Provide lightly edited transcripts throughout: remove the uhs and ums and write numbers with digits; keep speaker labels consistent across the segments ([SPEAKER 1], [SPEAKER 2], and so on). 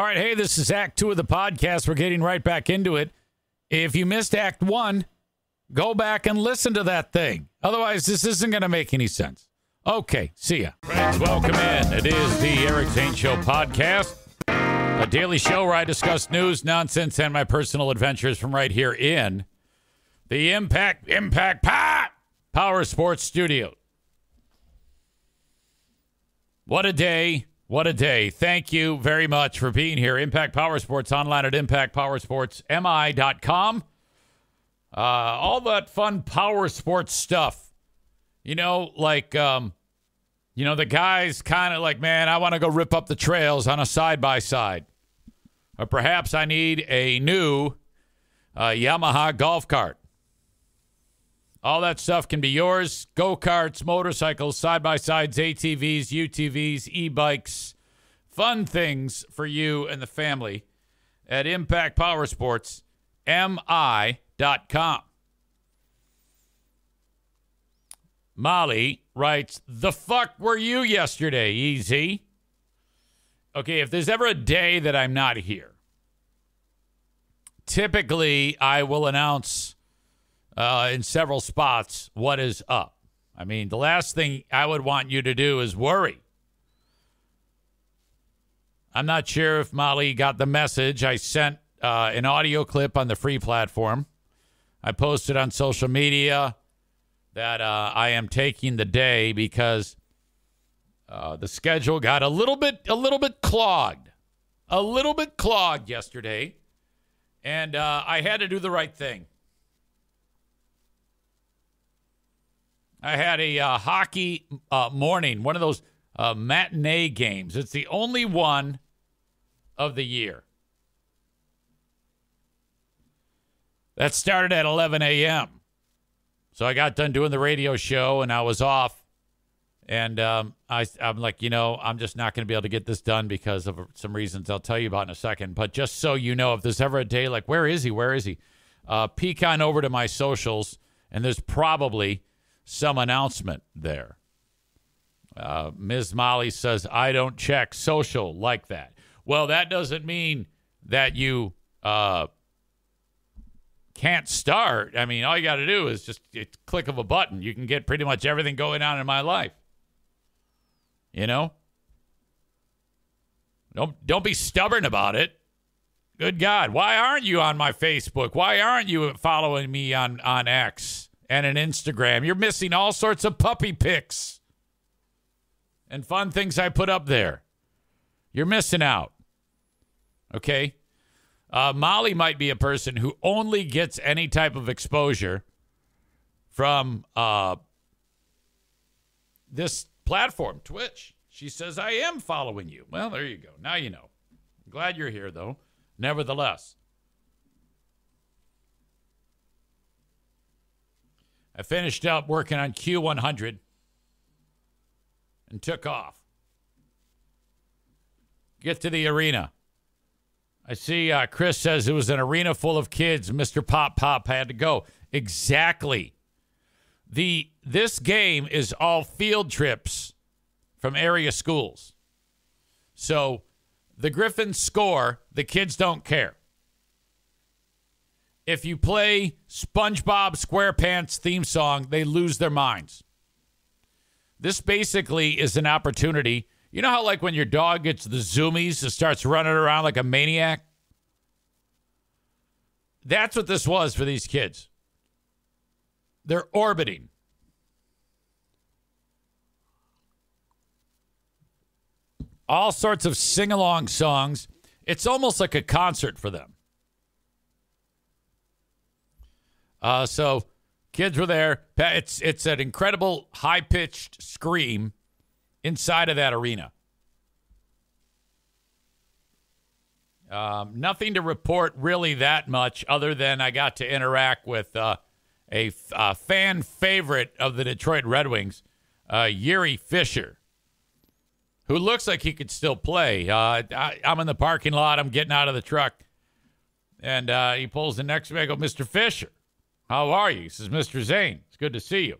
[SPEAKER 1] All right, hey, this is Act 2 of the podcast. We're getting right back into it. If you missed Act 1, go back and listen to that thing. Otherwise, this isn't going to make any sense. Okay, see ya. Friends, welcome in. It is the Eric Zane Show podcast, a daily show where I discuss news, nonsense, and my personal adventures from right here in the Impact Power Sports Studio. What a day. What a day. Thank you very much for being here. Impact Power Sports online at impactpowersportsmi.com. All that fun power sports stuff. You know, like, the guys kind of like, man, I want to go rip up the trails on a side-by-side. Or perhaps I need a new Yamaha golf cart. All that stuff can be yours. Go-karts, motorcycles, side-by-sides, ATVs, UTVs, e-bikes. Fun things for you and the family at impactpowersportsmi.com. Molly writes, the fuck were you yesterday, Easy? Okay, if there's ever a day that I'm not here, typically I will announce in several spots what is up. I mean, the last thing I would want you to do is worry. I'm not sure if Molly got the message. I sent an audio clip on the free platform. I posted on social media that I am taking the day because the schedule got a little bit clogged yesterday, and I had to do the right thing. I had a hockey morning, one of those matinee games. It's the only one of the year. That started at 11 a.m. So I got done doing the radio show, and I was off. And I'm like, I'm just not going to be able to get this done because of some reasons I'll tell you about in a second. But just so you know, if there's ever a day like, where is he? Peek on over to my socials, and there's probably some announcement there. Ms. Molly says, I don't check social like that. Well, that doesn't mean that you can't start. I mean, all you got to do is just a click of a button. You can get pretty much everything going on in my life. Don't be stubborn about it. Good God. Why aren't you on my Facebook? Why aren't you following me on X and an Instagram? You're missing all sorts of puppy pics and fun things I put up there. You're missing out. Okay? Molly might be a person who only gets any type of exposure from this platform, Twitch. She says, I am following you. Well, there you go. Now you know. I'm glad you're here, though. Nevertheless. I finished up working on Q100 and took off. Get to the arena. I see Chris says it was an arena full of kids. Mr. Pop had to go. Exactly. This game is all field trips from area schools. So the Griffins score, the kids don't care. If you play SpongeBob SquarePants theme song, they lose their minds. This basically is an opportunity. You know how like when your dog gets the zoomies and starts running around like a maniac? That's what this was for these kids. They're orbiting. All sorts of sing-along songs. It's almost like a concert for them. So kids were there. It's an incredible high-pitched scream inside of that arena. Nothing to report really that much other than I got to interact with a fan favorite of the Detroit Red Wings, Yuri Fisher, who looks like he could still play. I'm in the parking lot. I'm getting out of the truck. And he pulls the next to me. I go, Mr. Fisher, how are you? He says, Mr. Zane, it's good to see you.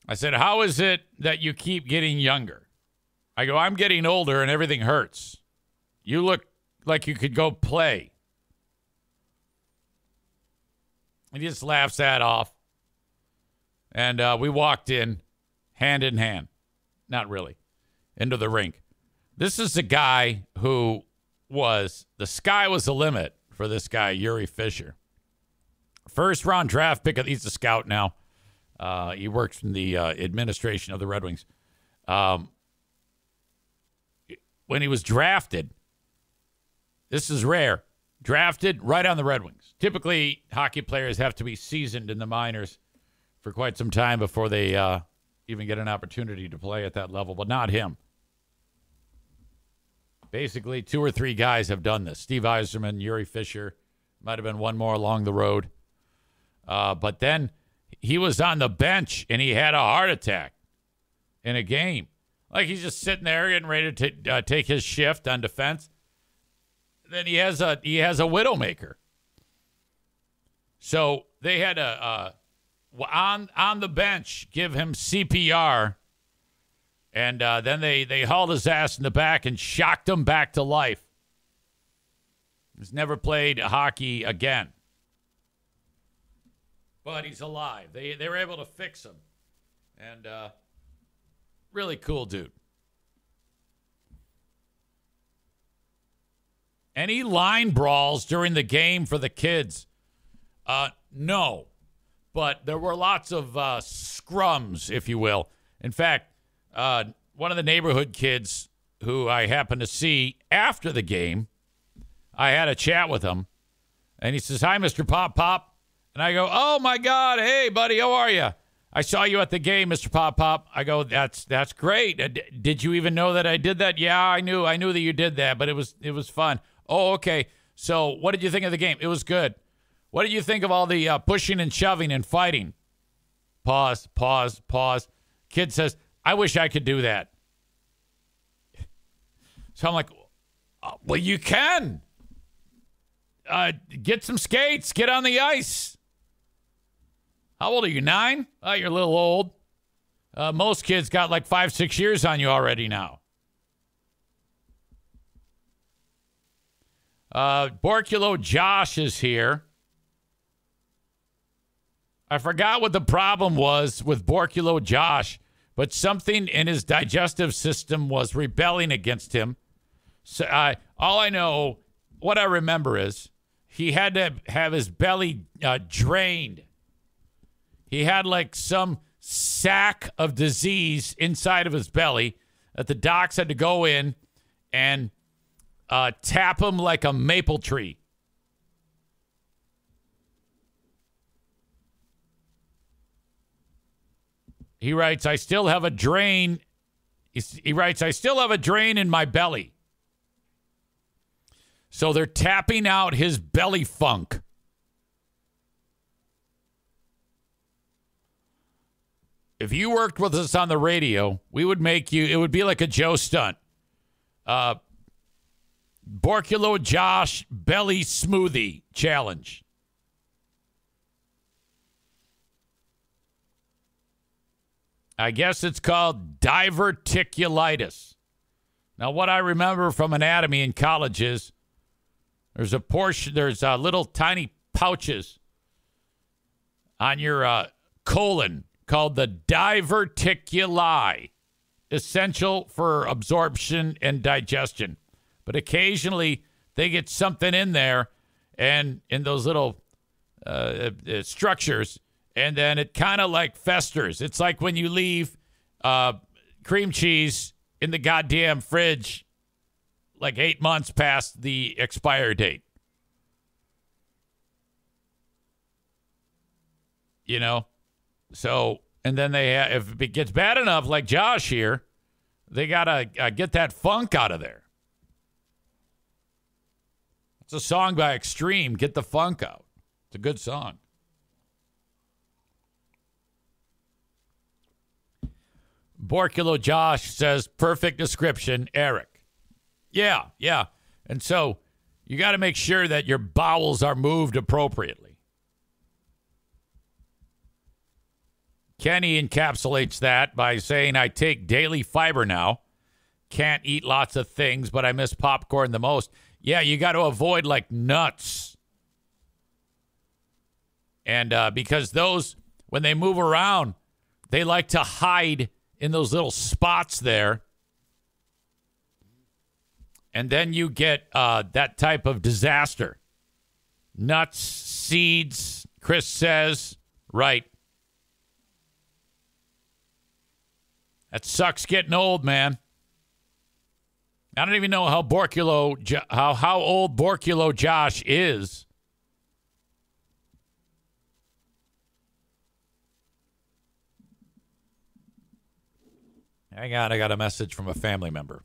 [SPEAKER 1] I said, how is it that you keep getting younger? I go, I'm getting older and everything hurts. You look like you could go play. And he just laughs that off. And we walked in hand, not really, into the rink. This is the guy who the sky was the limit for this guy, Yuri Fisher. First round draft pick. He's a scout now. He works in the administration of the Red Wings. When he was drafted, this is rare, drafted right on the Red Wings. Typically, hockey players have to be seasoned in the minors for quite some time before they even get an opportunity to play at that level, but not him. Basically, 2 or 3 guys have done this. Steve Yzerman, Yuri Fisher, might have been one more along the road. But then he was on the bench, and he had a heart attack in a game. Like, he's just sitting there getting ready to take his shift on defense. Then he has a widowmaker. So they had on the bench give him CPR, and then they hauled his ass in the back and shocked him back to life. He's never played hockey again. But he's alive. They were able to fix him. And really cool dude. Any line brawls during the game for the kids? No. But there were lots of scrums, if you will. In fact, one of the neighborhood kids who I happened to see after the game, I had a chat with him. And he says, "Hi, Mr. Pop Pop." And I go, "Oh, my God. Hey, buddy, how are you? I saw you at the game, Mr. Pop Pop." I go, that's great. Did you even know that I did that?" "Yeah, I knew that you did that, but it was fun." "Oh, okay. So what did you think of the game?" "It was good." "What did you think of all the pushing and shoving and fighting?" Pause. Kid says, "I wish I could do that." So I'm like, well, you can. Get some skates. Get on the ice. How old are you, 9? Oh, you're a little old. Most kids got like 5-6 years on you already now. Borculo Josh is here. I forgot what the problem was with Borculo Josh, but something in his digestive system was rebelling against him. So all I know, what I remember is he had to have his belly drained. He had like some sack of disease inside of his belly that the docs had to go in and tap him like a maple tree. He writes, "I still have a drain." He writes, "I still have a drain in my belly." So they're tapping out his belly funk. If you worked with us on the radio, we would make you, it would be like a Joe stunt. Borculo Josh Belly Smoothie Challenge. I guess it's called diverticulitis. Now, what I remember from anatomy in college is there's little tiny pouches on your colon called the diverticuli, essential for absorption and digestion. But occasionally they get something in there and in those little structures, and then it kind of like festers. It's like when you leave cream cheese in the goddamn fridge like 8 months past the expire date. You know? So, and then if it gets bad enough, like Josh here, they got to get that funk out of there. It's a song by Extreme, Get the Funk Out. It's a good song. Borculo Josh says, perfect description, Eric. Yeah. And so you got to make sure that your bowels are moved appropriately. Kenny encapsulates that by saying, I take daily fiber now. Can't eat lots of things, but I miss popcorn the most. Yeah, you got to avoid like nuts. And because those, when they move around, they like to hide in those little spots there. And then you get that type of disaster. Nuts, seeds, Chris says. Right. That sucks getting old, man. I don't even know how how old Borculo Josh is. Hang on, I got a message from a family member.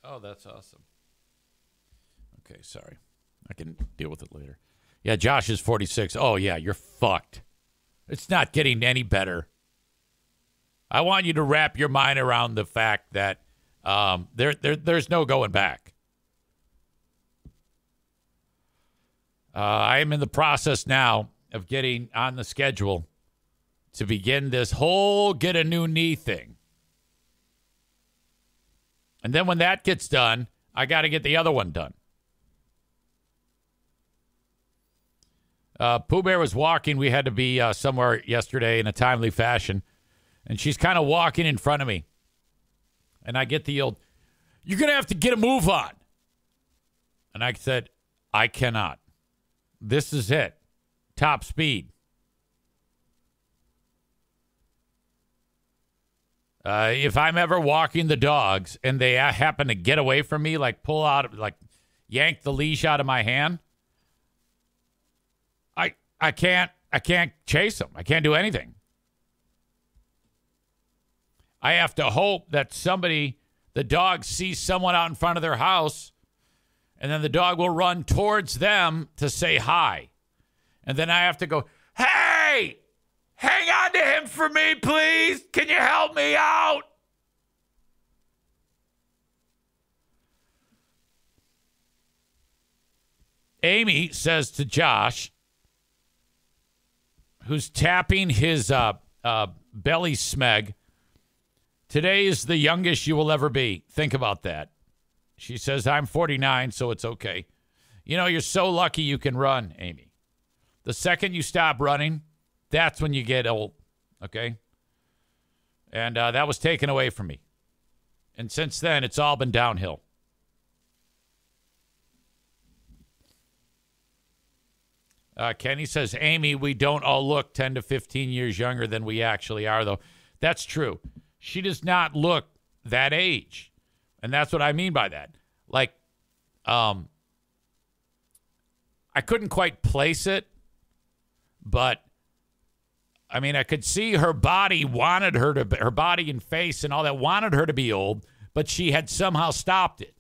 [SPEAKER 1] Oh, that's awesome. Okay, sorry. I can deal with it later. Yeah, Josh is 46. Oh, yeah, you're fucked. It's not getting any better. I want you to wrap your mind around the fact that there's no going back. I am in the process now of getting on the schedule to begin this whole get a new knee thing. And then when that gets done, I got to get the other one done. Pooh Bear was walking. We had to be somewhere yesterday in a timely fashion. And she's kind of walking in front of me. And I get the old, you're going to have to get a move on. And I said, I cannot. This is it. Top speed. If I'm ever walking the dogs and they happen to get away from me, like pull out, like yank the leash out of my hand, I can't chase them. I can't do anything. I have to hope that the dog sees someone out in front of their house, and then the dog will run towards them to say hi. And then I have to go, hey! Hang on to him for me, please. Can you help me out? Amy says to Josh, who's tapping his belly smeg, today is the youngest you will ever be. Think about that. She says, I'm 49, so it's okay. You know, you're so lucky you can run, Amy. The second you stop running, that's when you get old, okay? And that was taken away from me. And since then, it's all been downhill. Kenny says, Amy, we don't all look 10 to 15 years younger than we actually are, though. That's true. She does not look that age. And that's what I mean by that. Like, I couldn't quite place it, but I mean, I could see her body her body and face and all that wanted her to be old, but she had somehow stopped it.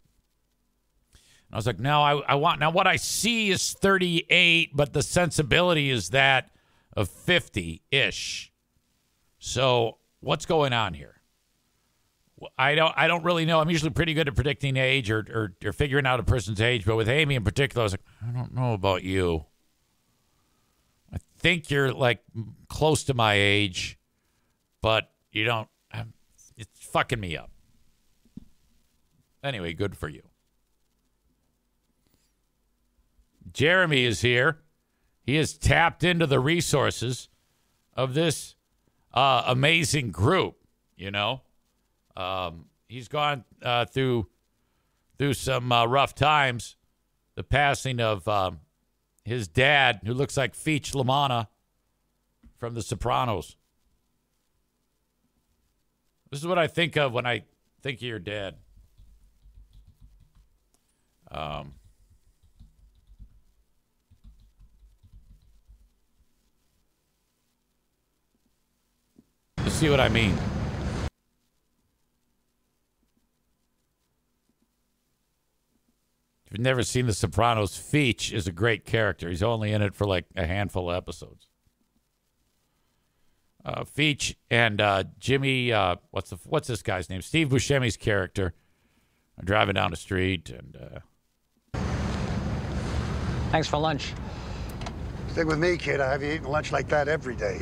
[SPEAKER 1] And I was like, no, I want, now what I see is 38, but the sensibility is that of 50-ish. So what's going on here? I don't really know. I'm usually pretty good at predicting age or figuring out a person's age, but with Amy in particular, I was like, I don't know about you. I think you're like close to my age, but you don't. It's fucking me up. Anyway, good for you. Jeremy is here. He has tapped into the resources of this amazing group. You know, he's gone through some rough times. The passing of his dad, who looks like Feech Lamanna from The Sopranos. This is what I think of when I think of your dad. You see what I mean? If you've never seen The Sopranos, Feech is a great character. He's only in it for like a handful of episodes. Feech and Jimmy, what's this guy's name? Steve Buscemi's character are driving down the street, and
[SPEAKER 2] Thanks for lunch.
[SPEAKER 3] Stick with me, kid. I have you eating lunch like that every day.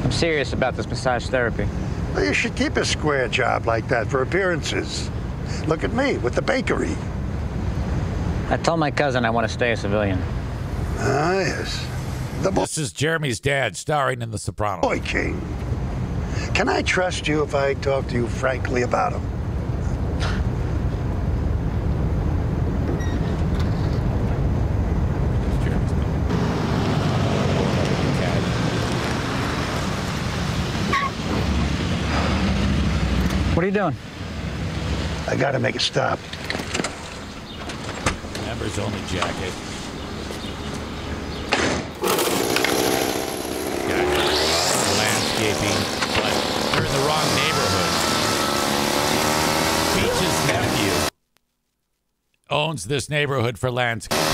[SPEAKER 2] I'm serious about this massage therapy.
[SPEAKER 3] Well, you should keep a square job like that for appearances. Look at me with the bakery.
[SPEAKER 2] I told my cousin I want to stay a civilian.
[SPEAKER 3] Ah, yes.
[SPEAKER 1] This is Jeremy's dad, starring in The Sopranos.
[SPEAKER 3] Boy King. Can I trust you if I talk to you frankly about him?
[SPEAKER 2] What are you doing?
[SPEAKER 3] I gotta make a stop.
[SPEAKER 1] Members only jacket. Got landscaping, but they're in the wrong neighborhood. Beach's nephew owns this neighborhood for landscape.
[SPEAKER 3] What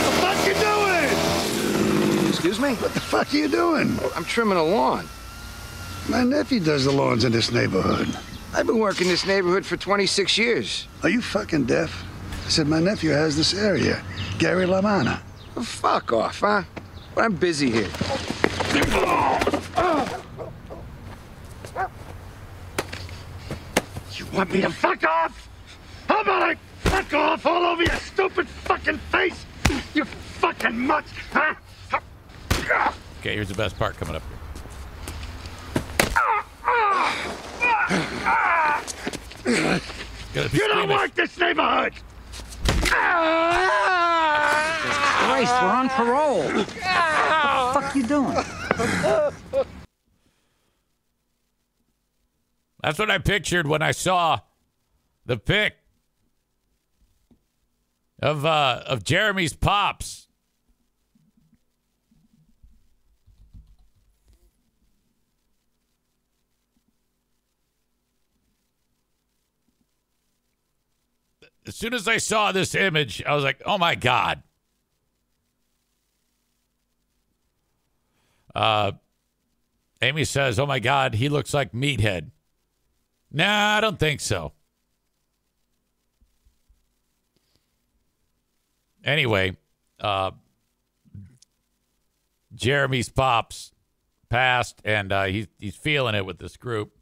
[SPEAKER 3] the fuck you doing?
[SPEAKER 4] Excuse me?
[SPEAKER 3] What the fuck are you doing?
[SPEAKER 4] I'm trimming a lawn.
[SPEAKER 3] My nephew does the lawns in this neighborhood.
[SPEAKER 4] I've been working this neighborhood for 26 years.
[SPEAKER 3] Are you fucking deaf? I said my nephew has this area. Gary LaManna.
[SPEAKER 4] Well, fuck off, huh? But I'm busy here.
[SPEAKER 3] You want me to fuck off? How about I fuck off all over your stupid fucking face? You fucking mutt, huh?
[SPEAKER 1] Okay, here's the best part coming up here.
[SPEAKER 3] You don't like this neighborhood!
[SPEAKER 2] Christ, we're on parole. What the fuck you doing?
[SPEAKER 1] That's what I pictured when I saw the pic of Jeremy's pops. As soon as I saw this image, I was like, oh my God. Amy says, oh my God, he looks like Meathead. Nah, I don't think so. Anyway, Jeremy's pops passed, and he's feeling it with this group.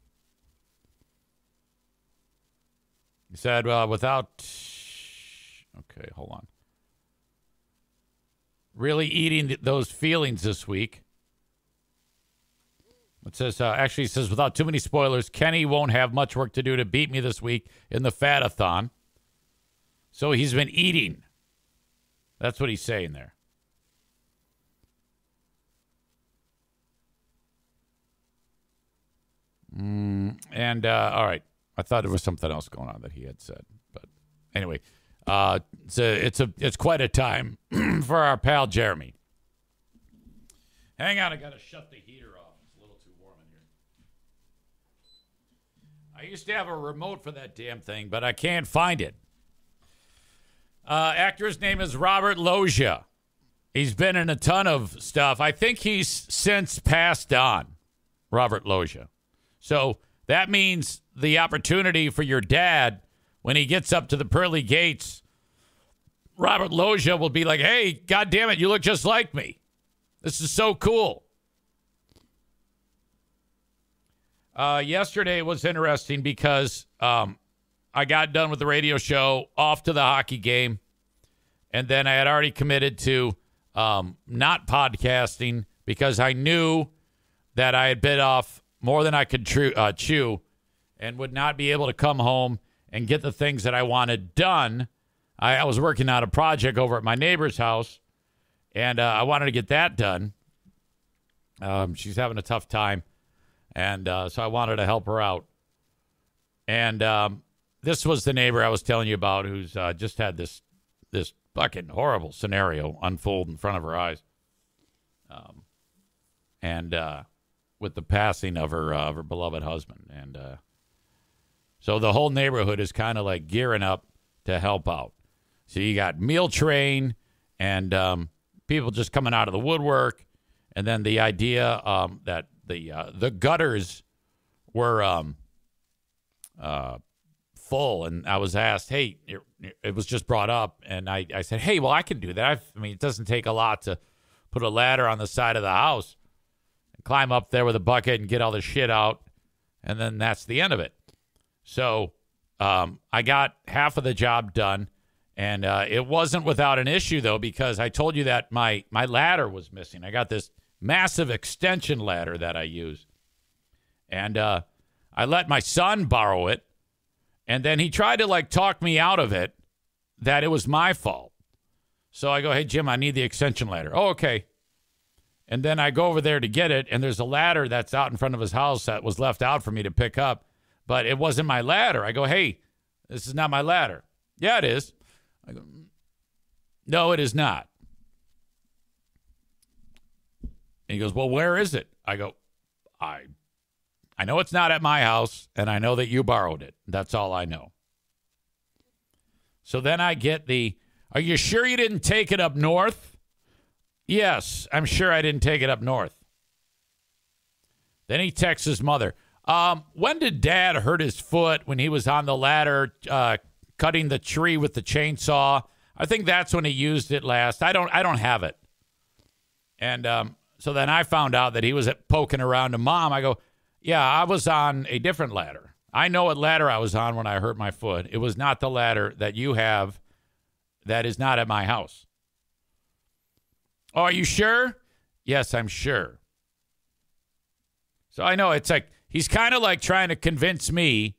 [SPEAKER 1] He said, well, without... Okay, hold on. Really eating those feelings this week. It says, actually, it says, without too many spoilers, Kenny won't have much work to do to beat me this week in the Fat-a-thon. So he's been eating. That's what he's saying there. All right. I thought there was something else going on that he had said. But anyway, it's quite a time for our pal Jeremy. Hang on, I got to shut the heater off. It's a little too warm in here. I used to have a remote for that damn thing, but I can't find it. Actor's name is Robert Loggia. He's been in a ton of stuff. I think he's since passed on, Robert Loggia. So that means the opportunity for your dad, when he gets up to the pearly gates, Robert Loggia will be like, hey, God damn it, you look just like me. This is so cool. Yesterday was interesting because I got done with the radio show, off to the hockey game, and then I had already committed to not podcasting because I knew that I had bit off more than I could chew and would not be able to come home and get the things that I wanted done. I was working on a project over at my neighbor's house, and I wanted to get that done. She's having a tough time, and so I wanted to help her out. And this was the neighbor I was telling you about who's just had this fucking horrible scenario unfold in front of her eyes. With the passing of her beloved husband. And so the whole neighborhood is kind of like gearing up to help out. So you got meal train and people just coming out of the woodwork. And then the idea that the gutters were full, and I was asked, hey, it was just brought up, and I said, hey, well, I can do that. I mean, it doesn't take a lot to put a ladder on the side of the house and climb up there with a bucket and get all the shit out, and then that's the end of it. So I got half of the job done, and it wasn't without an issue, though, because I told you that my ladder was missing. I got this massive extension ladder that I use, and I let my son borrow it, and then he tried to, like, talk me out of it, that it was my fault. So I go, hey, Jim, I need the extension ladder. Oh, okay. And then I go over there to get it, and there's a ladder that's out in front of his house that was left out for me to pick up, but it wasn't my ladder. I go, hey, this is not my ladder. Yeah, it is. I go, no, it is not. And he goes, well, where is it? I go, I know it's not at my house, and I know that you borrowed it. That's all I know. So then I get are you sure you didn't take it up north? Yes, I'm sure I didn't take it up north. Then he texts his mother. When did Dad hurt his foot when he was on the ladder cutting the tree with the chainsaw? I think that's when he used it last. I don't have it. And so then I found out that he was poking around to Mom. I go, yeah, I was on a different ladder. I know what ladder I was on when I hurt my foot. It was not the ladder that you have that is not at my house. Oh, are you sure? Yes, I'm sure. So I know it's like he's kind of like trying to convince me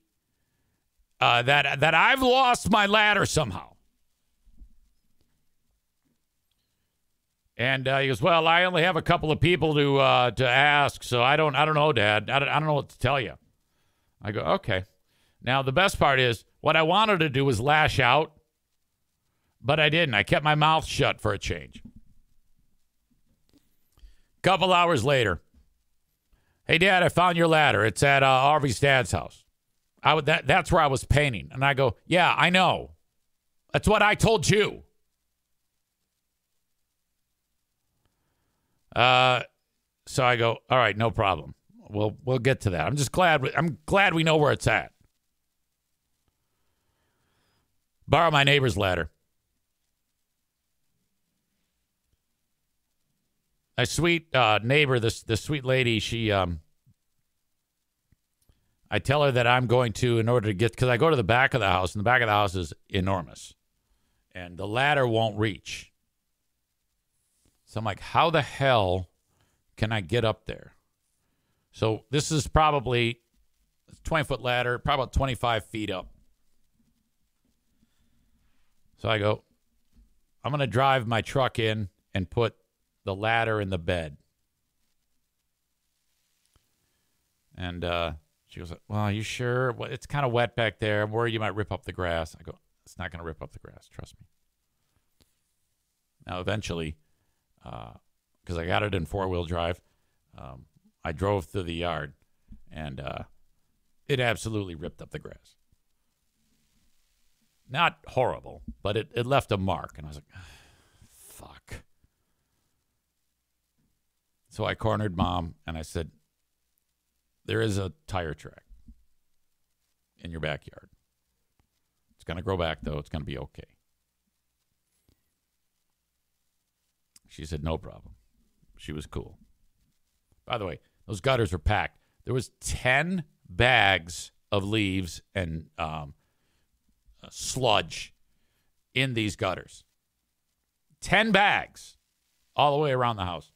[SPEAKER 1] that I've lost my ladder somehow. And he goes, well, I only have a couple of people to ask, so I don't know, Dad. I don't know what to tell you. I go, okay. Now, the best part is what I wanted to do was lash out, but I didn't. I kept my mouth shut for a change. Couple hours later, hey, Dad, I found your ladder. It's at Harvey's dad's house. That's where I was painting. And I go, yeah, I know. That's what I told you. So I go, all right, no problem. We'll get to that. I'm glad we know where it's at. Borrow my neighbor's ladder. My sweet neighbor, this sweet lady, she I tell her that I'm going to, in order to get, because I go to the back of the house, and the back of the house is enormous, and the ladder won't reach. So I'm like, how the hell can I get up there? So this is probably a 20-foot ladder, probably about 25 feet up. So I go, I'm going to drive my truck in and put the ladder in the bed. And she goes, well, are you sure? Well, it's kind of wet back there. I'm worried you might rip up the grass. I go, it's not going to rip up the grass. Trust me. Now, eventually, because I got it in four-wheel drive, I drove through the yard, and it absolutely ripped up the grass. Not horrible, but it left a mark, and I was like, fuck. So I cornered Mom, and I said, there is a tire track in your backyard. It's going to grow back, though. It's going to be okay. She said, no problem. She was cool. By the way, those gutters were packed. There was 10 bags of leaves and sludge in these gutters. 10 bags all the way around the house.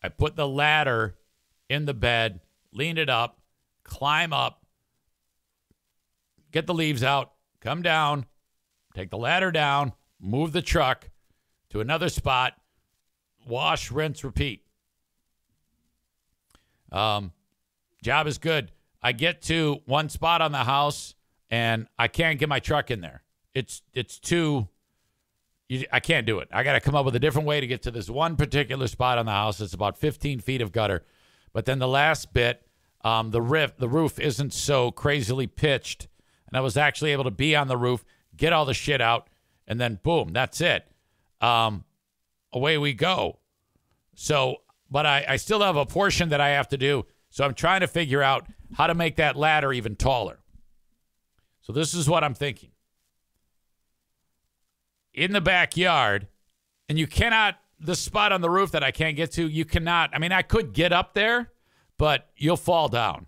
[SPEAKER 1] I put the ladder in the bed, lean it up, climb up, get the leaves out, come down, take the ladder down, move the truck to another spot, wash, rinse, repeat. Job is good. I get to one spot on the house, and I can't get my truck in there. It's too... I can't do it. I got to come up with a different way to get to this one particular spot on the house. It's about 15 feet of gutter. But then the last bit, the roof isn't so crazily pitched. And I was actually able to be on the roof, get all the shit out, and then boom, that's it. Away we go. So, but I still have a portion that I have to do. So I'm trying to figure out how to make that ladder even taller. So this is what I'm thinking. In the backyard, and you cannot, the spot on the roof that I can't get to, you cannot, I mean, I could get up there, but you'll fall down.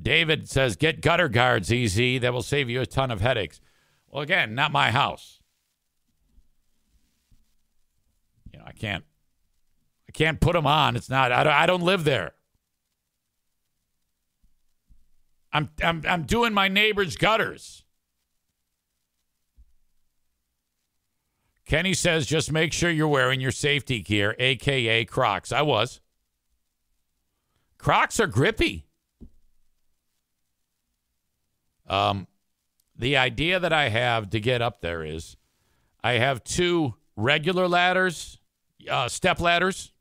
[SPEAKER 1] David says, get gutter guards, EZ. That will save you a ton of headaches. Well, again, not my house. You know, I can't put them on. It's not, I don't live there. I'm doing my neighbor's gutters. Kenny says, just make sure you're wearing your safety gear, a.k.a. Crocs. I was. Crocs are grippy. The idea that I have to get up there is I have 2 regular ladders, step ladders.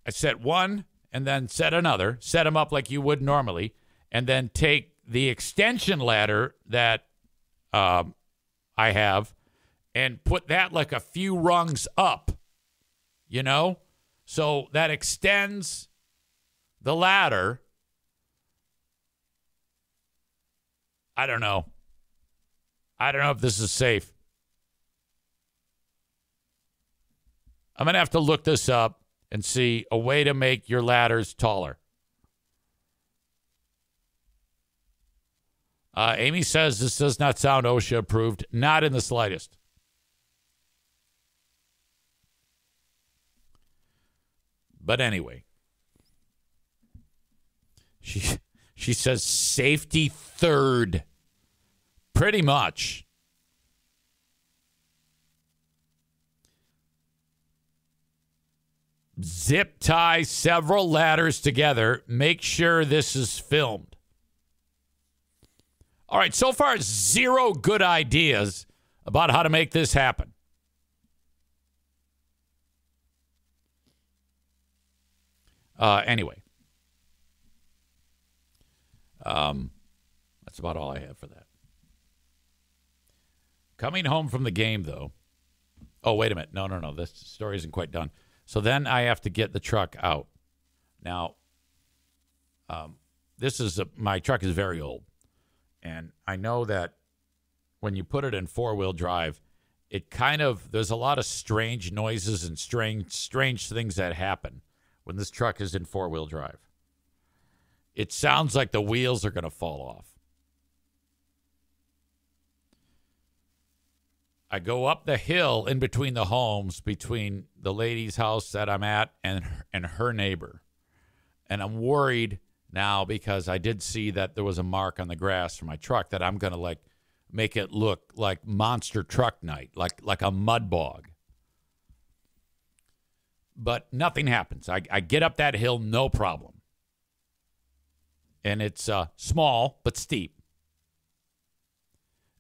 [SPEAKER 1] I set one and then set another, set them up like you would normally, and then take the extension ladder that I have and put that like a few rungs up, you know? So that extends the ladder. I don't know. I don't know if this is safe. I'm going to have to look this up and see a way to make your ladders taller. Amy says this does not sound OSHA approved. Not in the slightest. But anyway. She says safety third. Pretty much. Zip tie several ladders together. Make sure this is filmed. All right, so far, 0 good ideas about how to make this happen. Anyway. That's about all I have for that. Coming home from the game, though. Oh, wait a minute. No. This story isn't quite done. So then I have to get the truck out. Now, my truck is very old. And I know that when you put it in 4-wheel drive, there's a lot of strange noises and strange things that happen when this truck is in 4-wheel drive. It sounds like the wheels are going to fall off. I go up the hill in between the homes, between the lady's house that I'm at and her neighbor. And I'm worried now because I did see that there was a mark on the grass for my truck that I'm going to make it look like monster truck night, like a mud bog. But nothing happens. I get up that hill, no problem. And it's small but steep.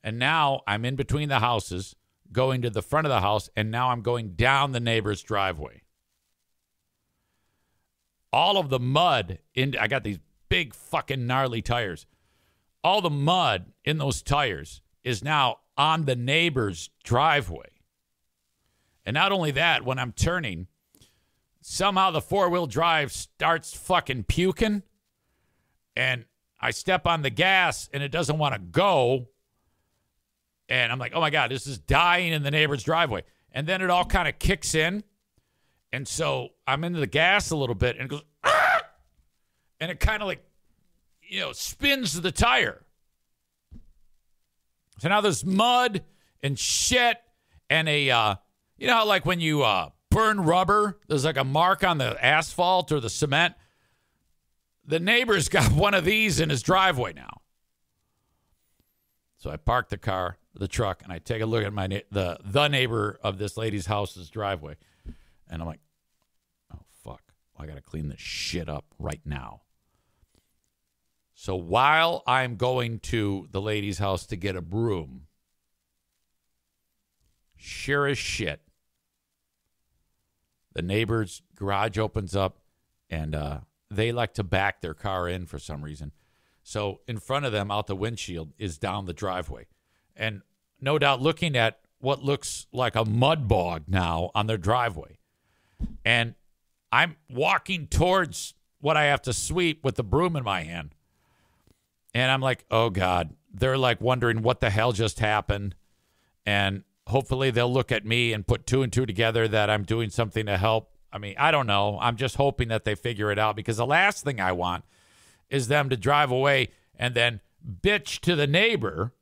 [SPEAKER 1] And now I'm in between the houses, going to the front of the house, and now I'm going down the neighbor's driveway. All of the mud, I got these big fucking gnarly tires. All the mud in those tires is now on the neighbor's driveway. And not only that, when I'm turning, somehow the 4-wheel drive starts fucking puking, and I step on the gas, and it doesn't want to go. And I'm like, oh, my God, this is dying in the neighbor's driveway. And then it all kind of kicks in. And so I'm into the gas a little bit, and it goes, ah! And it kind of spins the tire. So now there's mud and shit and how like when you burn rubber, there's like a mark on the asphalt or the cement. The neighbor's got one of these in his driveway now. So I park the truck, and I take a look at the neighbor of this lady's house's driveway. And I'm like, oh, fuck. I got to clean this shit up right now. So while I'm going to the lady's house to get a broom, sure as shit, the neighbor's garage opens up, and they like to back their car in for some reason. So in front of them, out the windshield, is down the driveway. And no doubt looking at what looks like a mud bog now on their driveway. And I'm walking towards what I have to sweep with the broom in my hand. And I'm like, oh, God. They're like wondering what the hell just happened. And hopefully they'll look at me and put two and two together that I'm doing something to help. I mean, I don't know. I'm just hoping that they figure it out, because the last thing I want is them to drive away and then bitch to the neighbor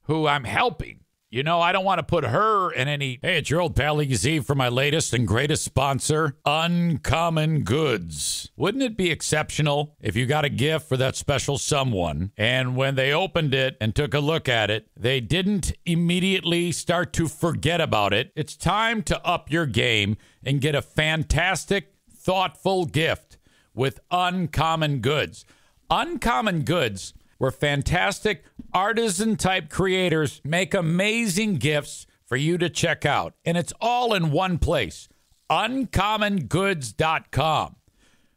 [SPEAKER 1] who I'm helping. You know, I don't want to put her in any... Hey, it's your old pal EZ for my latest and greatest sponsor, Uncommon Goods. Wouldn't it be exceptional if you got a gift for that special someone, and when they opened it and took a look at it, they didn't immediately start to forget about it? It's time to up your game and get a fantastic, thoughtful gift with Uncommon Goods. Uncommon Goods, where fantastic artisan-type creators make amazing gifts for you to check out. And it's all in one place, uncommongoods.com.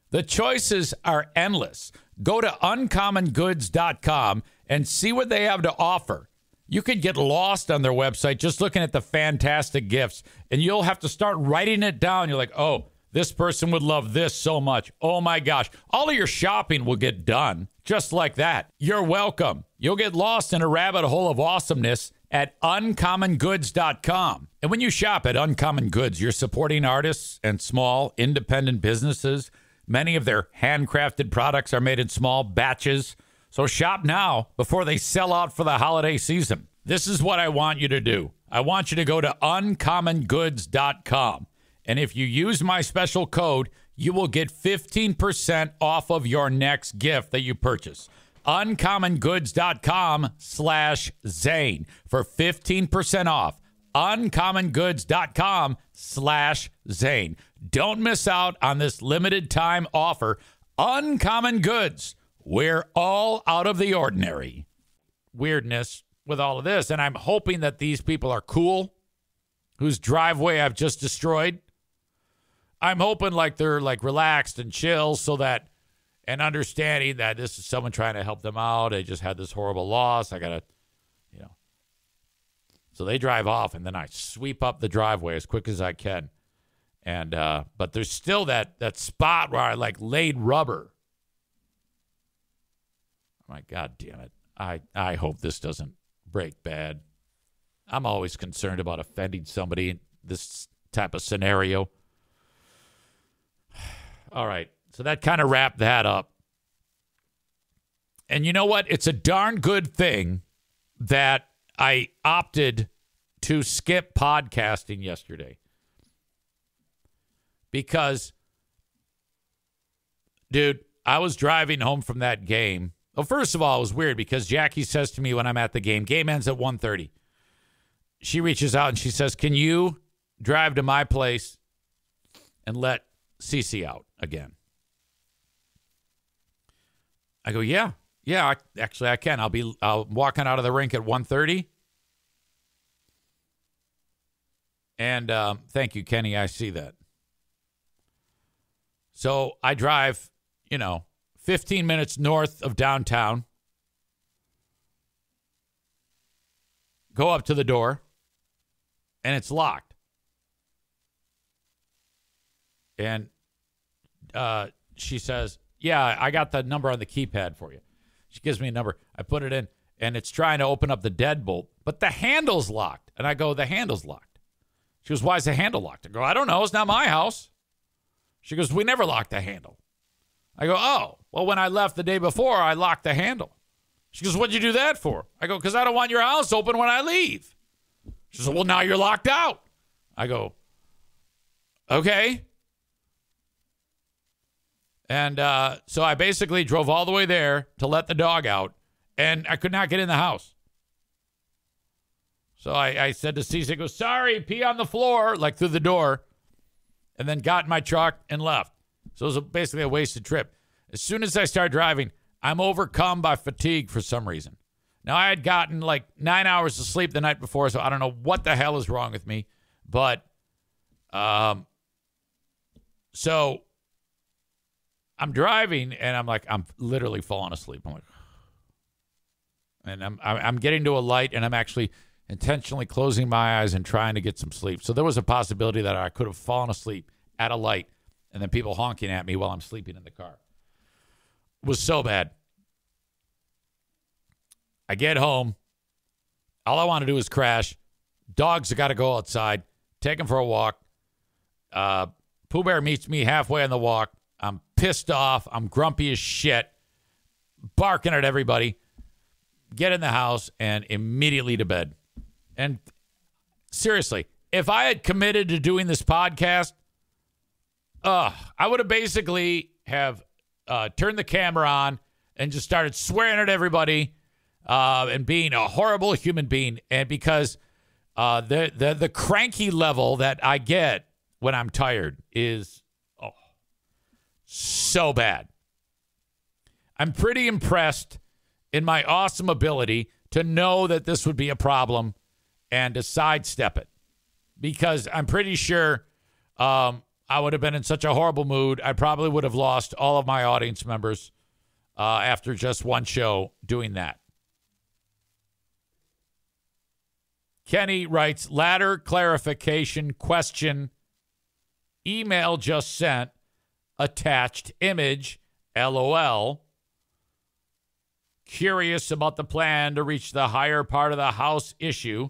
[SPEAKER 1] The choices are endless. Go to uncommongoods.com and see what they have to offer. You could get lost on their website just looking at the fantastic gifts, and you'll have to start writing it down. You're like, oh, this person would love this so much. Oh, my gosh. All of your shopping will get done just like that. You're welcome. You'll get lost in a rabbit hole of awesomeness at uncommongoods.com. And when you shop at Uncommon Goods, you're supporting artists and small independent businesses. Many of their handcrafted products are made in small batches. So shop now before they sell out for the holiday season. This is what I want you to do. I want you to go to uncommongoods.com. And if you use my special code, you will get 15% off of your next gift that you purchase. Uncommongoods.com/Zane for 15% off. Uncommongoods.com/Zane. Don't miss out on this limited time offer. Uncommon Goods. We're all out of the ordinary. Weirdness with all of this. And I'm hoping that these people are cool, whose driveway I've just destroyed. I'm hoping like they're like relaxed and chill, so that, and understanding that this is someone trying to help them out. They just had this horrible loss. I got to, so they drive off, and then I sweep up the driveway as quick as I can. And, but there's still that spot where I like laid rubber. My God damn it. I hope this doesn't break bad. I'm always concerned about offending somebody in this type of scenario. All right. So that kind of wrapped that up. And you know what? It's a darn good thing that I opted to skip podcasting yesterday. Because, dude, I was driving home from that game. Well, first of all, it was weird because Jackie says to me when I'm at the game ends at 1:30. She reaches out and she says, can you drive to my place and let Cece out again? I go, yeah, actually I can. I'll walking out of the rink at 1:30. And thank you, Kenny. I see that. So I drive, 15 minutes north of downtown, go up to the door, and it's locked. And she says, yeah, I got the number on the keypad for you. She gives me a number. I put it in, and it's trying to open up the deadbolt, but the handle's locked. And I go, the handle's locked. She goes, why is the handle locked? I go, I don't know. It's not my house. She goes, we never lock the handle. I go, oh, well, when I left the day before, I locked the handle. She goes, what'd you do that for? I go, because I don't want your house open when I leave. She says, well, now you're locked out. I go, okay. And so I basically drove all the way there to let the dog out, and I could not get in the house. So I said to Cece, I go, sorry, pee on the floor, like through the door, and then got in my truck and left. So it was basically a wasted trip. As soon as I start driving, I'm overcome by fatigue for some reason. Now, I had gotten like 9 hours of sleep the night before, so I don't know what the hell is wrong with me. But so I'm driving, and I'm literally falling asleep. I'm like, and I'm getting to a light, and I'm actually intentionally closing my eyes and trying to get some sleep. So there was a possibility that I could have fallen asleep at a light, and then people honking at me while I'm sleeping in the car. It was so bad. I get home. All I want to do is crash. Dogs have got to go outside. Take them for a walk. Pooh Bear meets me halfway on the walk. I'm pissed off. I'm grumpy as shit. Barking at everybody. Get in the house and immediately to bed. And seriously, if I had committed to doing this podcast, I would have basically have turned the camera on and just started swearing at everybody and being a horrible human being. And because the cranky level that I get when I'm tired is so bad. I'm pretty impressed in my awesome ability to know that this would be a problem and to sidestep it. Because I'm pretty sure I would have been in such a horrible mood, I probably would have lost all of my audience members after just one show doing that. Kenny writes, ladder clarification question. Email just sent. Attached image. LOL. Curious about the plan to reach the higher part of the house issue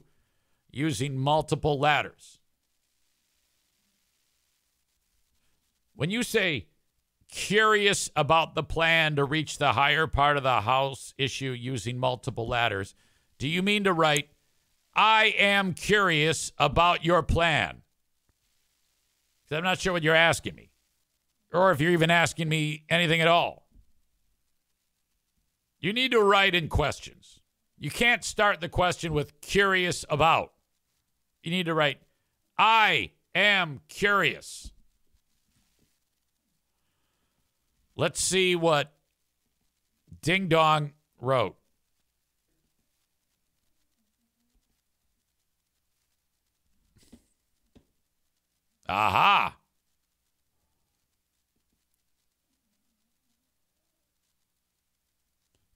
[SPEAKER 1] using multiple ladders. When you say curious about the plan to reach the higher part of the house issue using multiple ladders, do you mean to write, I am curious about your plan? Because I'm not sure what you're asking me. Or if you're even asking me anything at all. You need to write in questions. You can't start the question with curious about. You need to write, I am curious. Let's see what Ding Dong wrote. Aha.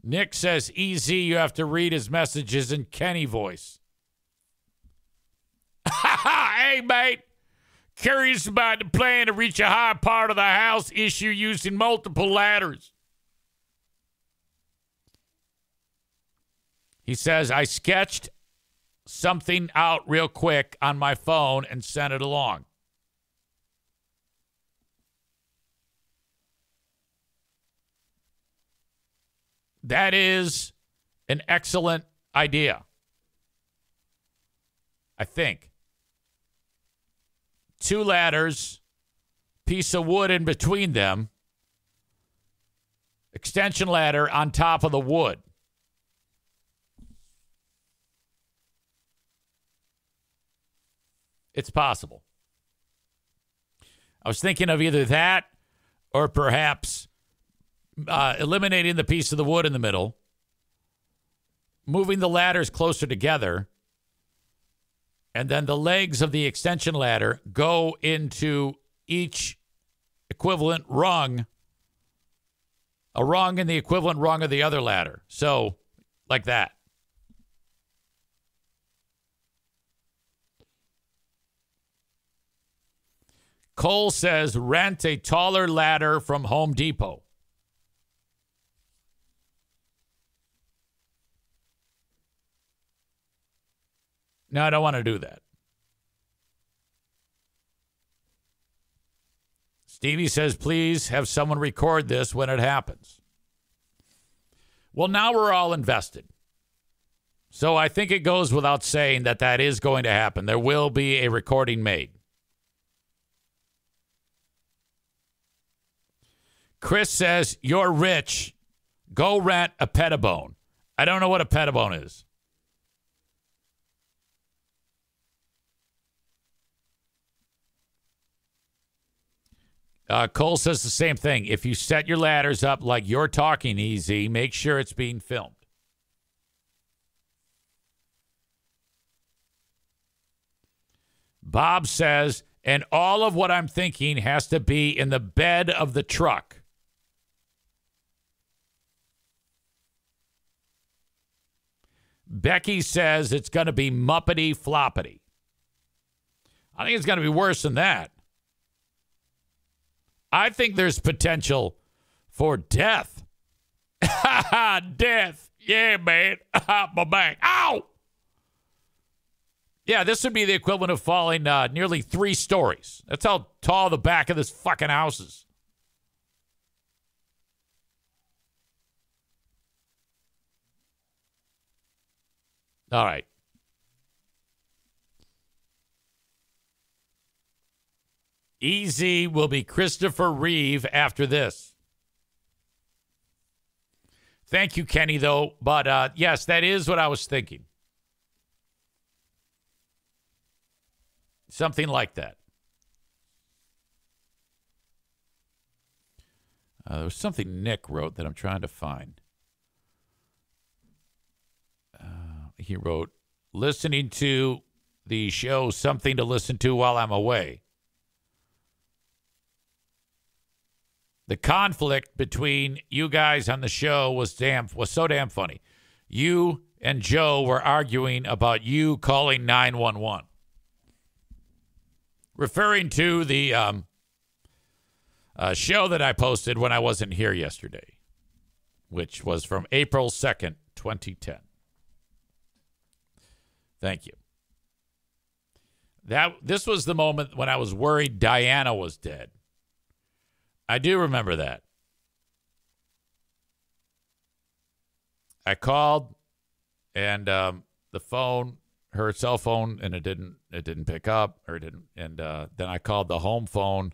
[SPEAKER 1] Nick says, EZ, you have to read his messages in Kenny voice. Hey, mate. Curious about the plan to reach a high part of the house issue using multiple ladders. He says, I sketched something out real quick on my phone and sent it along. That is an excellent idea. I think. 2 ladders, piece of wood in between them, extension ladder on top of the wood. It's possible. I was thinking of either that or perhaps eliminating the piece of the wood in the middle, moving the ladders closer together, and then the legs of the extension ladder go into each equivalent rung, a rung in the equivalent rung of the other ladder. So, like that. Cole says, rent a taller ladder from Home Depot. No, I don't want to do that. Stevie says, please have someone record this when it happens. Well, now we're all invested. So I think it goes without saying that that is going to happen. There will be a recording made. Chris says, you're rich. Go rent a Pettibone. I don't know what a Pettibone is. Cole says the same thing. If you set your ladders up like you're talking, EZ, make sure it's being filmed. Bob says, and all of what I'm thinking has to be in the bed of the truck. Becky says it's going to be muppety floppity. I think it's going to be worse than that. I think there's potential for death. Death. Yeah, man. My back. Ow! Yeah, this would be the equivalent of falling nearly 3 stories. That's how tall the back of this fucking house is. All right. EZ will be Christopher Reeve after this. Thank you, Kenny, though. But yes, that is what I was thinking. Something like that. There was something Nick wrote that I'm trying to find. He wrote, listening to the show, something to listen to while I'm away. The conflict between you guys on the show was so damn funny. You and Joe were arguing about you calling 911. Referring to the show that I posted when I wasn't here yesterday, which was from April 2nd, 2010. Thank you. This was the moment when I was worried Diana was dead. I do remember that. I called, and the phone, her cell phone, and it didn't pick up, and then I called the home phone,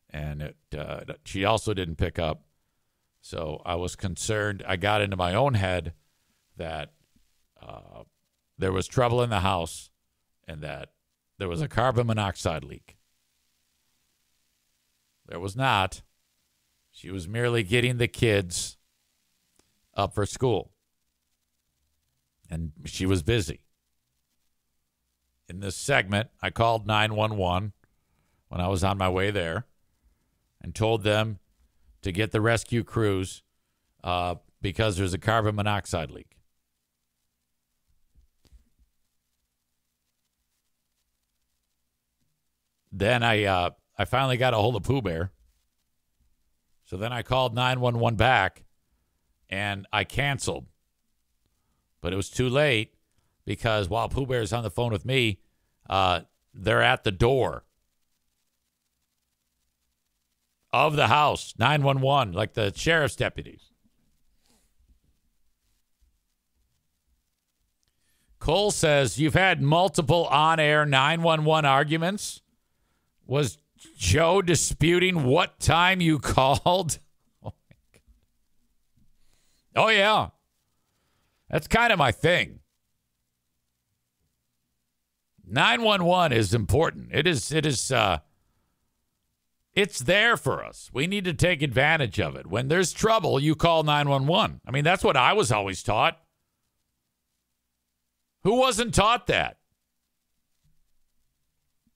[SPEAKER 1] and she also didn't pick up. So I was concerned. I got into my own head that there was trouble in the house and that there was a carbon monoxide leak. There was not. She was merely getting the kids up for school. And she was busy. In this segment, I called 911 when I was on my way there and told them to get the rescue crews because there's a carbon monoxide leak. Then I finally got a hold of Pooh Bear. So then I called 911 back, and I canceled. But it was too late because while Pooh Bear's on the phone with me, they're at the door of the house, 911, like the sheriff's deputies. Cole says, you've had multiple on-air 911 arguments. Was Joe disputing what time you called? Oh, my God. Oh, yeah. That's kind of my thing. 911 is important. It's there for us. We need to take advantage of it. When there's trouble, you call 911. I mean, that's what I was always taught. Who wasn't taught that?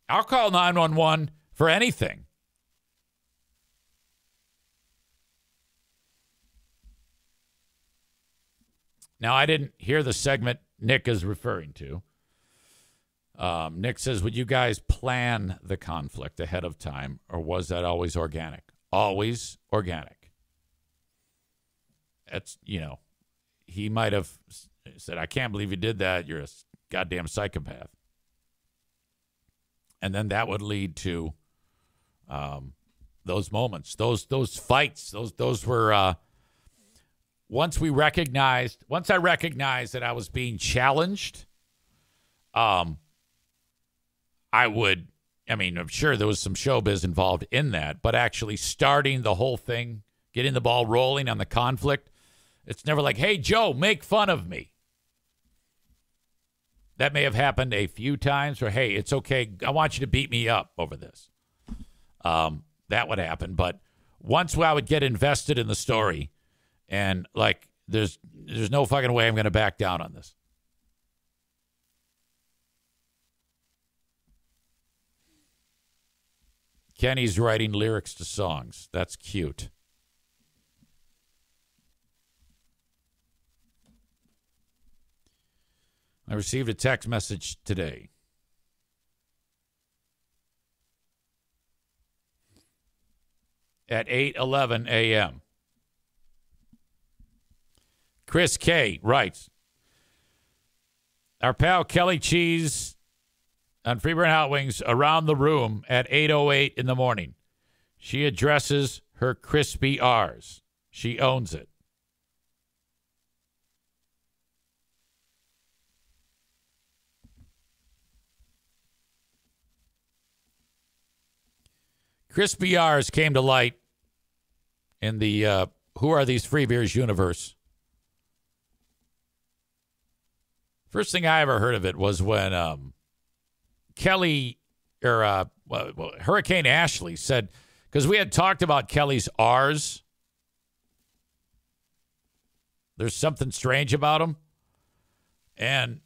[SPEAKER 1] I'll call 911 for anything. Now, I didn't hear the segment Nick is referring to. Nick says, would you guys plan the conflict ahead of time, or was that always organic? Always organic. That's, he might have said, I can't believe you did that. You're a goddamn psychopath. And then that would lead to those moments, those fights. Those were once I recognized that I was being challenged. I'm sure there was some showbiz involved in that, but actually starting the whole thing, getting the ball rolling on the conflict, it's never like, hey, Joe, make fun of me. That may have happened a few times where, hey, it's okay. I want you to beat me up over this. That would happen. But once I would get invested in the story and, like, there's no fucking way I'm going to back down on this. Kenny's writing lyrics to songs. That's cute. I received a text message today. at 8:11 a.m. Chris K. writes, our pal Kelly Cheese on Freeburn Hot Wings around the room at 8:08 in the morning. She addresses her crispy R's. She owns it. Crispy R's came to light in the Who Are These Free Beers universe. First thing I ever heard of it was when Kelly, or Hurricane Ashley said, because we had talked about Kelly's R's. There's something strange about them. And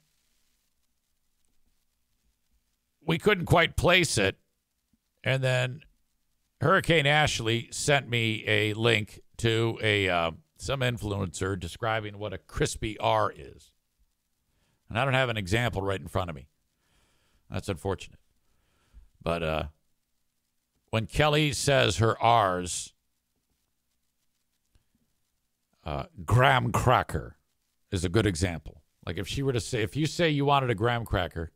[SPEAKER 1] we couldn't quite place it. And then Hurricane Ashley sent me a link to some influencer describing what a crispy R is. And I don't have an example right in front of me. That's unfortunate. But when Kelly says her R's, graham cracker is a good example. Like if she were to say, if you say you wanted a graham cracker,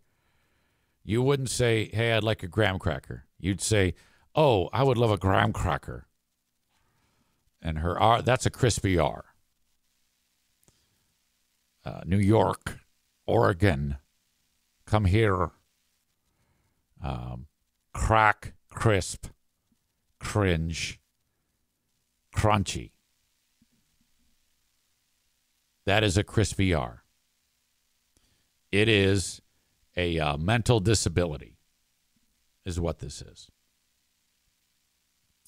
[SPEAKER 1] you wouldn't say, hey, I'd like a graham cracker. You'd say, oh, I would love a graham cracker. And her R, that's a crispy R. New York, Oregon, come here. Crack, crisp, cringe, crunchy. That is a crispy R. It is a mental disability, is what this is.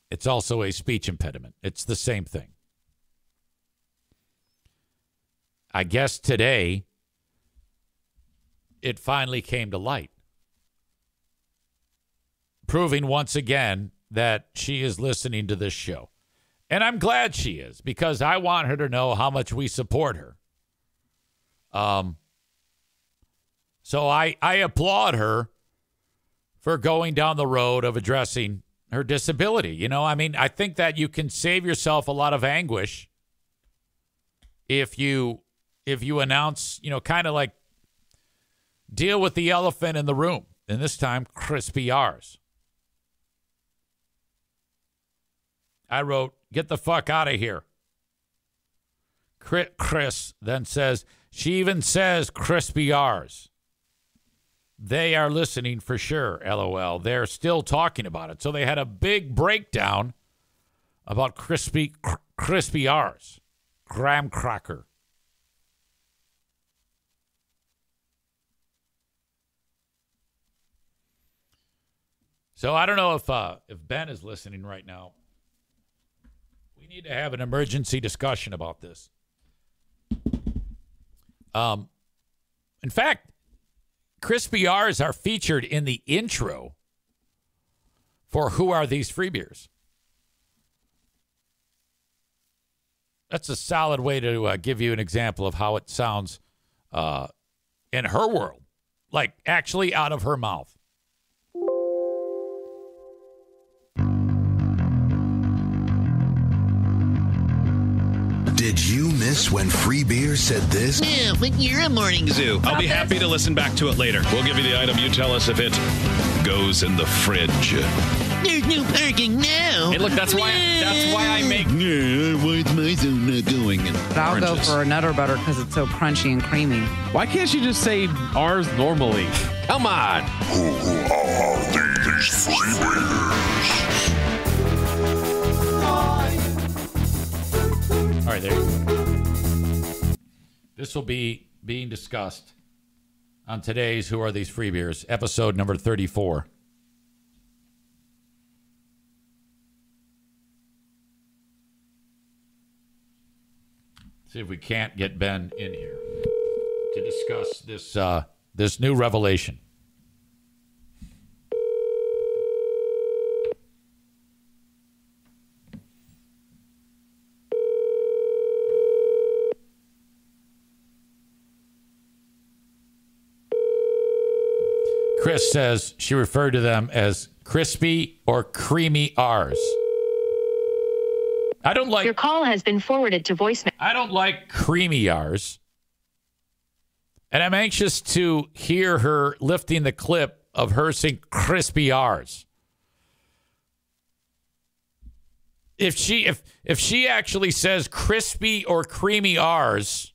[SPEAKER 1] It's also a speech impediment. It's the same thing. I guess today it finally came to light, proving once again that she is listening to this show. And I'm glad she is, because I want her to know how much we support her. So I applaud her for going down the road of addressing her disability. You know, I mean, I think that you can save yourself a lot of anguish if you announce, you know, kind of like deal with the elephant in the room. And this time, crispy R's. I wrote, get the fuck out of here. Chris then says, she even says crispy R's. They are listening for sure, LOL. They're still talking about it. So they had a big breakdown about crispy R's. Graham cracker. So I don't know if Ben is listening right now. We need to have an emergency discussion about this. In fact, crispy R's are featured in the intro for Who Are These Free Beers? That's a solid way to give you an example of how it sounds in her world, like actually out of her mouth.
[SPEAKER 5] Did you miss when Free Beer said this?
[SPEAKER 6] Yeah, but you're a morning zoo.
[SPEAKER 7] I'll be happy to listen back to it later. We'll give you the item. You tell us if it goes in the fridge.
[SPEAKER 6] There's no parking now.
[SPEAKER 7] Hey, look, that's why I make.
[SPEAKER 6] Why's my zone not going?
[SPEAKER 8] But I'll go for a Nutter Butter because it's so crunchy and creamy.
[SPEAKER 9] Why can't you just say ours normally? Come on.
[SPEAKER 5] Who are these Free Beers?
[SPEAKER 1] All right, there you go. This will be being discussed on today's Who Are These Free Beers, episode number 34. See if we can't get Ben in here to discuss this new revelation. Chris says she referred to them as crispy or creamy R's. I don't like...
[SPEAKER 10] Your call has been forwarded to voicemail.
[SPEAKER 1] I don't like creamy R's. And I'm anxious to hear her lifting the clip of her saying crispy R's. If she actually says crispy or creamy R's,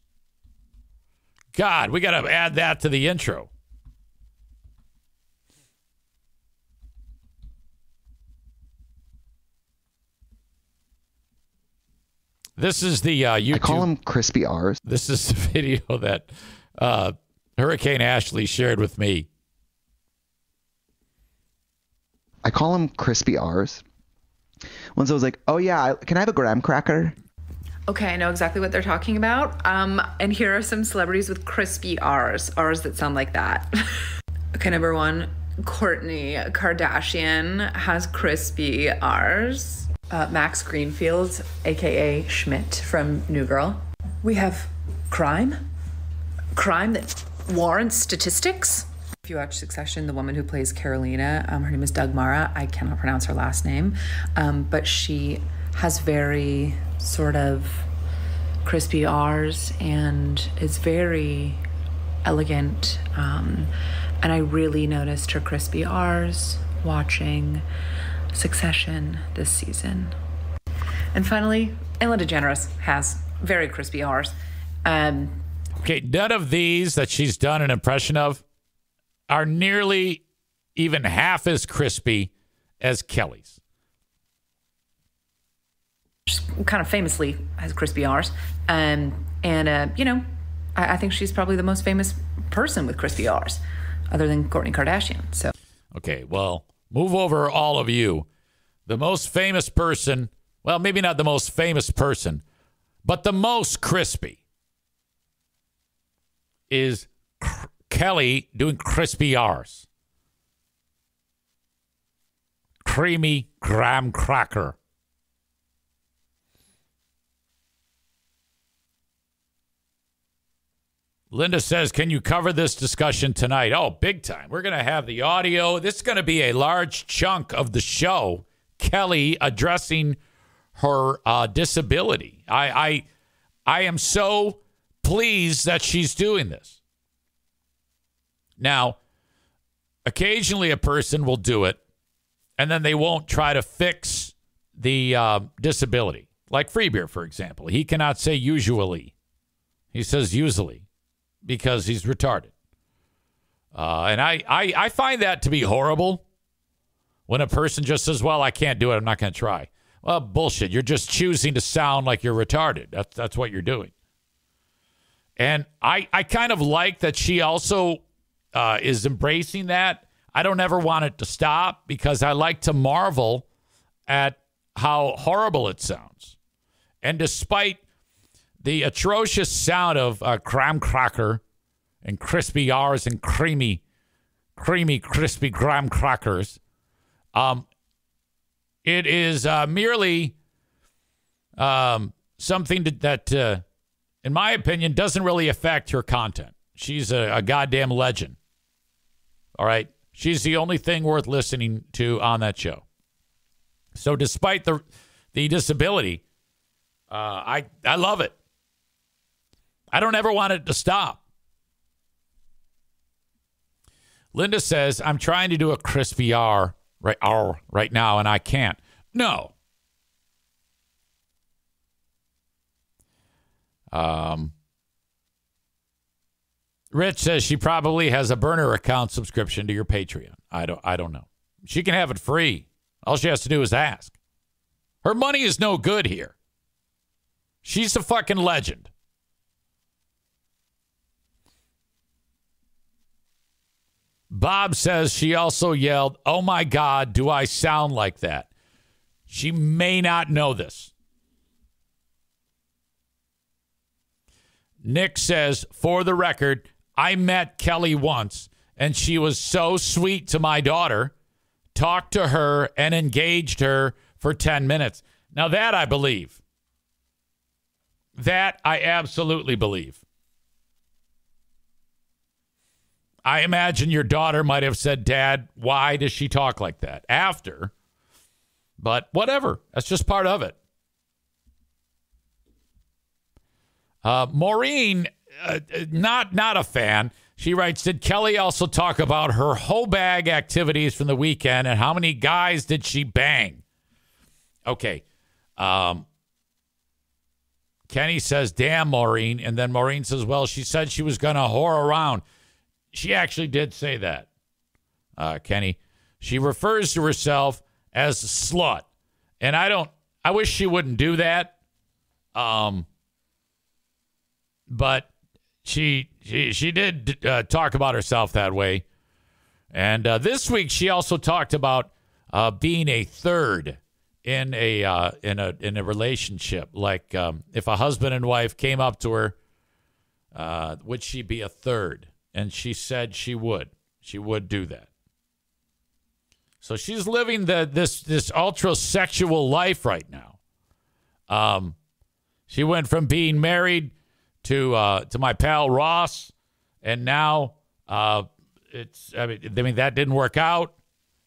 [SPEAKER 1] God, we got to add that to the intro. This is the YouTube.
[SPEAKER 11] I call them crispy R's.
[SPEAKER 1] This is the video that Hurricane Ashley shared with me.
[SPEAKER 11] I call them crispy R's. Once I was like, oh yeah, can I have a graham cracker?
[SPEAKER 8] Okay, I know exactly what they're talking about. And here are some celebrities with crispy R's that sound like that. Okay, number one, Kourtney Kardashian has crispy R's. Max Greenfield, aka Schmidt from New Girl. We have crime that warrants statistics. If you watch Succession, the woman who plays Carolina, her name is Dagmara. I cannot pronounce her last name, but she has very sort of crispy R's and is very elegant. And I really noticed her crispy R's watching Succession this season. And finally, Ellen DeGeneres has very crispy R's.
[SPEAKER 1] Okay, none of these that she's done an impression of are nearly even half as crispy as Kelly's.
[SPEAKER 8] She kind of famously has crispy R's. I think she's probably the most famous person with crispy R's, other than Kourtney Kardashian. So,
[SPEAKER 1] okay, well, move over, all of you. The most famous person, well, maybe not the most famous person, but the most crispy is Kelly doing crispy R's. Creamy graham cracker. Linda says, can you cover this discussion tonight? Oh, big time. We're going to have the audio. This is going to be a large chunk of the show. Kelly addressing her disability. I am so pleased that she's doing this. Now, occasionally a person will do it, and then they won't try to fix the disability. Like Freebeer, for example. He cannot say usually. He says usually because he's retarded. And I find that to be horrible when a person just says, well, I can't do it. I'm not going to try. Well, bullshit. You're just choosing to sound like you're retarded. That's what you're doing. And I kind of like that she also is embracing that. I don't ever want it to stop because I like to marvel at how horrible it sounds. And despite the atrocious sound of graham cracker and crispy R's and creamy, crispy graham crackers, it is merely something that, in my opinion, doesn't really affect her content. She's a goddamn legend. All right? She's the only thing worth listening to on that show. So despite the disability, I love it. I don't ever want it to stop. Linda says, I'm trying to do a crispy R right now, and I can't. No. Rich says she probably has a burner account subscription to your Patreon. I don't know. She can have it free. All she has to do is ask. Her money is no good here. She's a fucking legend. Bob says she also yelled, oh my God, do I sound like that? She may not know this. Nick says, for the record, I met Kelly once, and she was so sweet to my daughter, talked to her, and engaged her for 10 minutes. Now that I believe. That I absolutely believe. I imagine your daughter might have said, Dad, why does she talk like that? After. But whatever. That's just part of it. Maureen, not a fan. She writes, did Kelly also talk about her hoe bag activities from the weekend and how many guys did she bang? Okay. Kenny says, damn, Maureen. And then Maureen says, well, she said she was going to whore around. She actually did say that, Kenny. She refers to herself as a slut. And I wish she wouldn't do that. But she did talk about herself that way. And this week she also talked about being a third in a relationship. Like if a husband and wife came up to her, would she be a third? And she said she would. She would do that. So she's living this ultra sexual life right now. She went from being married to my pal Ross, and now I mean that didn't work out,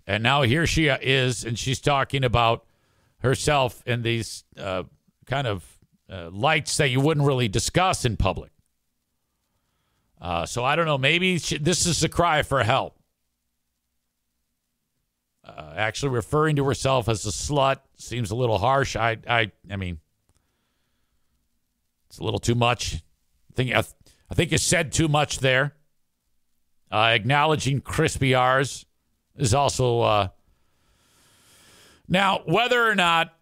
[SPEAKER 1] and now here she is, and she's talking about herself in these kind of lights that you wouldn't really discuss in public. So I don't know. Maybe this is a cry for help. Actually referring to herself as a slut seems a little harsh. I mean, it's a little too much. I think you said too much there. Acknowledging crispy R's is also now whether or not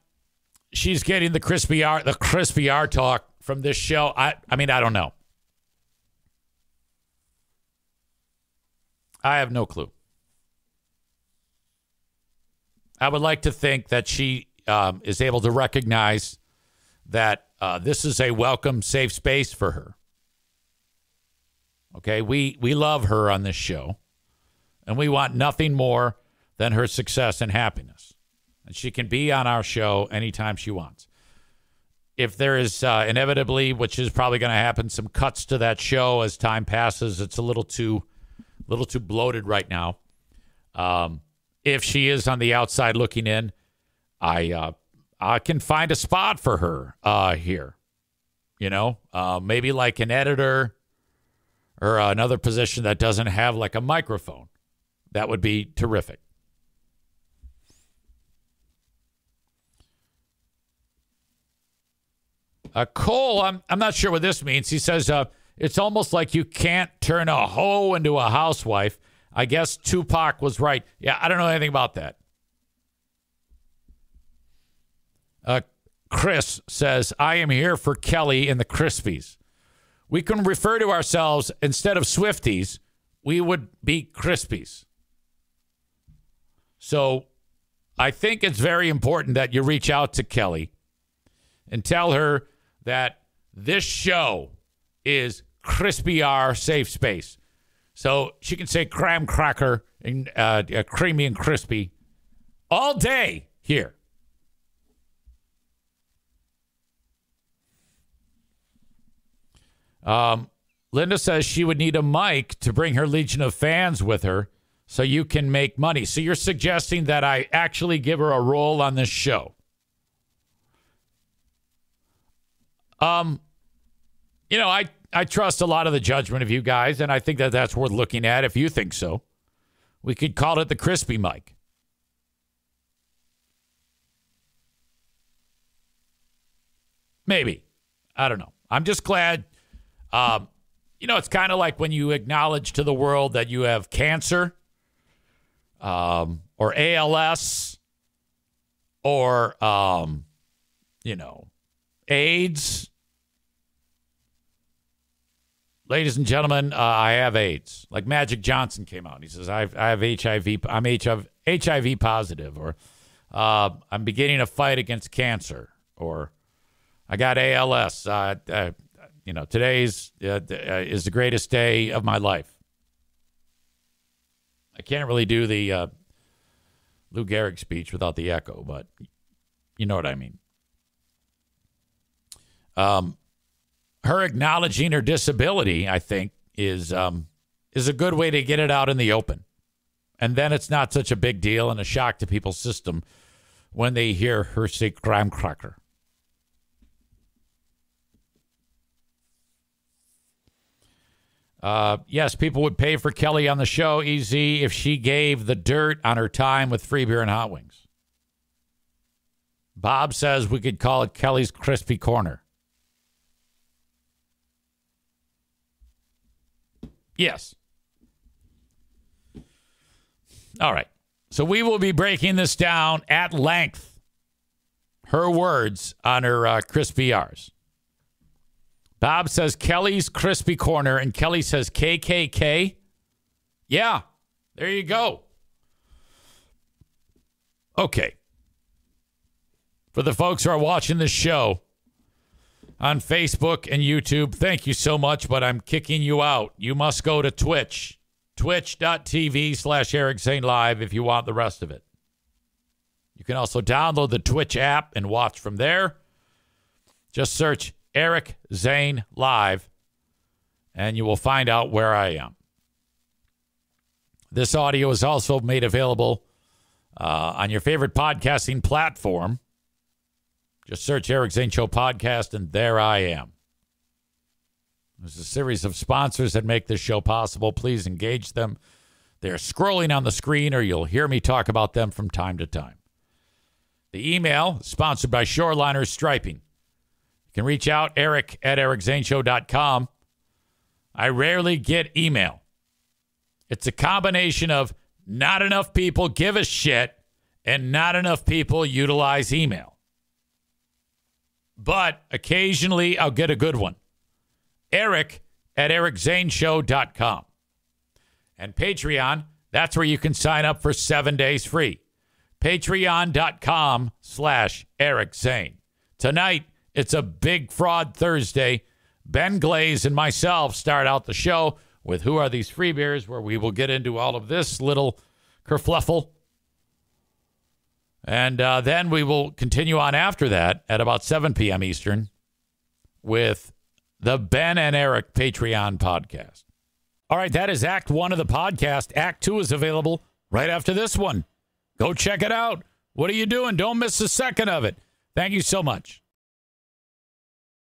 [SPEAKER 1] she's getting the crispy R talk from this show. I mean, I don't know. I have no clue. I would like to think that she is able to recognize that this is a welcome, safe space for her. Okay, we love her on this show, and we want nothing more than her success and happiness. And she can be on our show anytime she wants. If there is inevitably, which is probably going to happen, some cuts to that show as time passes, it's a little too bloated right now. If she is on the outside looking in, I can find a spot for her here. You know, maybe like an editor or another position that doesn't have like a microphone. That would be terrific. Cole, I'm not sure what this means. He says, it's almost like you can't turn a hoe into a housewife. I guess Tupac was right. Yeah, I don't know anything about that. Chris says, I am here for Kelly and the Crispies. We can refer to ourselves, instead of Swifties, we would be Crispies. So I think it's very important that you reach out to Kelly and tell her that this show is Crispy R safe space. So she can say graham cracker and creamy and crispy all day here. Linda says she would need a mic to bring her legion of fans with her so you can make money. So you're suggesting that I actually give her a role on this show? You know, I trust a lot of the judgment of you guys, and I think that that's worth looking at if you think so. We could call it the Crispy Mic. Maybe. I don't know. I'm just glad. You know, it's kind of like when you acknowledge to the world that you have cancer or ALS or, you know, AIDS. Ladies and gentlemen, I have AIDS. Like Magic Johnson came out. He says, I have HIV. I'm HIV positive. Or I'm beginning a fight against cancer. Or I got ALS. You know, today's is the greatest day of my life. I can't really do the Lou Gehrig speech without the echo, but you know what I mean. Her acknowledging her disability, I think, is a good way to get it out in the open. And then it's not such a big deal and a shock to people's system when they hear her say graham cracker. Yes, people would pay for Kelly on the show, EZ, if she gave the dirt on her time with free beer and hot wings. Bob says we could call it Kelly's Crispy Corner. Yes. All right. So we will be breaking this down at length. Her words on her Crispy R's. Bob says Kelly's Crispy Corner, and Kelly says KKK. Yeah, there you go. Okay. For the folks who are watching this show on Facebook and YouTube, thank you so much, but I'm kicking you out. You must go to Twitch, twitch.tv/Eric Zane Live if you want the rest of it. You can also download the Twitch app and watch from there. Just search Eric Zane Live, and you will find out where I am. This audio is also made available on your favorite podcasting platform. Just search Eric Zane Show Podcast, and there I am. There's a series of sponsors that make this show possible. Please engage them. They're scrolling on the screen, or you'll hear me talk about them from time to time. The email is sponsored by Shoreliner Striping. You can reach out, eric@ericzaneshow.com. I rarely get email. It's a combination of not enough people give a shit and not enough people utilize email. But occasionally I'll get a good one. Eric@ericzaneshow.com. And Patreon, that's where you can sign up for 7 days free. Patreon.com/Eric Zane. Tonight, it's a Big Fraud Thursday. Ben Glaze and myself start out the show with Who Are These Free Beers, where we will get into all of this little kerfluffle. And then we will continue on after that at about 7 p.m. Eastern with the Ben and Eric Patreon podcast. All right, that is Act 1 of the podcast. Act 2 is available right after this one. Go check it out. What are you doing? Don't miss a second of it. Thank you so much.